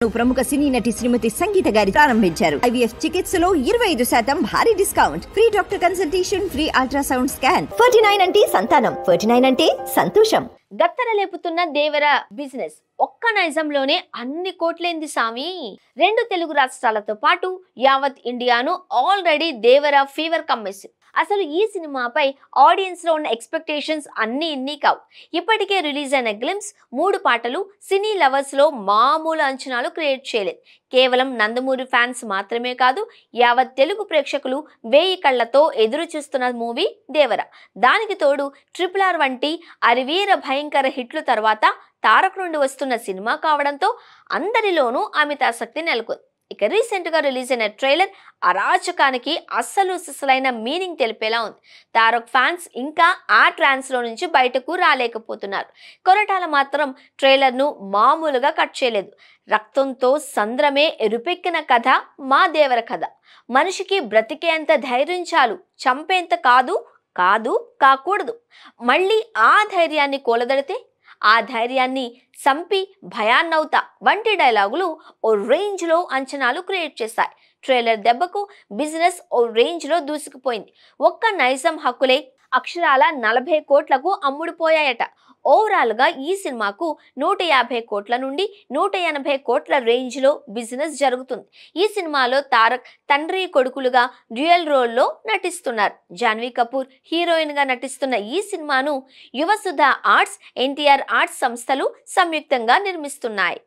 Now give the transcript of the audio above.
ప్రముఖ సినీ నటి శ్రీమతి సంగీత గారి ప్రారంభించారు. IVF చికిత్సలో 25% భారీ discount, free doctor consultation, free ultrasound scan. 49 అంటే సంతానం, 49 అంటే సంతోషం. గత్తర లేపుతున్న దేవర బిజినెస్ ఒక్క నైజంలోనే అన్ని కోట్లేంది సామి. 2 తెలుగు రాష్ట్రాలతో పాటు యావత్ ఇండియాను ఆల్రెడీ దేవర ఫీవర్ కమ్మేసి. అసలు ఈ సినిమాపై ఆడియన్స్ లో ఉన్న ఎక్స్పెక్టేషన్స్ అన్ని ఇన్ని కావు. ఇప్పటికే రిలీజ్ అయిన గ్లిమ్స్ 3 పాటలు సినీ లవర్స్ లో మామూలు అంచనాలు క్రియేట్ చేయలేదు. కేవలం నందమూరి ఫ్యాన్స్ మాత్రమే కాదు, యావత్ తెలుగు ప్రేక్షకులు 1000 కళ్లతో ఎదురు చూస్తున్న మూవీ దేవర. దానికి తోడు RRR వంటి అరివీర భయంకర హిట్లు తర్వాత తారక్ నుండి వస్తున్న సినిమా కావడంతో అందరిలోనూ అమితాసక్తి నెలకొంది. ఇక రీసెంట్ గా రిలీజ్ అయిన ట్రైలర్ అరాచకానికి అస్సలు సిసలైన మీనింగ్ తెలిపేలా ఉంది. తారక్ ఫ్యాన్స్ ఇంకా ఆ ట్రాన్స్ లో నుంచి బయటకు రాలేకపోతున్నారు. కొరటాల మాత్రం ట్రైలర్ ను మామూలుగా కట్ చేయలేదు. రక్తంతో సంద్రమే ఎరుపెక్కిన కథ మా దేవర కథ. మనిషికి బ్రతికేంత ధైర్యం చాలు, చంపేంత కాకూడదు. మళ్ళీ ఆ ధైర్యాన్ని కూలదడితే ఆ ధైర్యాన్ని సంపి భయాన్నవుతా వంటి డైలాగులు ఓ రేంజ్ లో అంచనాలు క్రియేట్ చేశాయి. ట్రైలర్ దెబ్బకు బిజినెస్ ఓ రేంజ్ లో దూసుకుపోయింది. ఒక్క నైజం హక్కులే అక్షరాల 40 కోట్లకు అమ్ముడుపోయాయట. ఓవరాల్ గా ఈ సినిమాకు 150 కోట్ల నుండి 180 కోట్ల రేంజ్ లో బిజినెస్ జరుగుతుంది. ఈ సినిమాలో తారక్ తండ్రి కొడుకులుగా డ్యూయల్ రోల్ లో నటిస్తున్నారు. జాన్వీ కపూర్ హీరోయిన్ గా నటిస్తున్న ఈ సినిమాను యువసుధ ఆర్ట్స్, NTR ఆర్ట్స్ సంస్థలు సంయుక్తంగా నిర్మిస్తున్నాయి.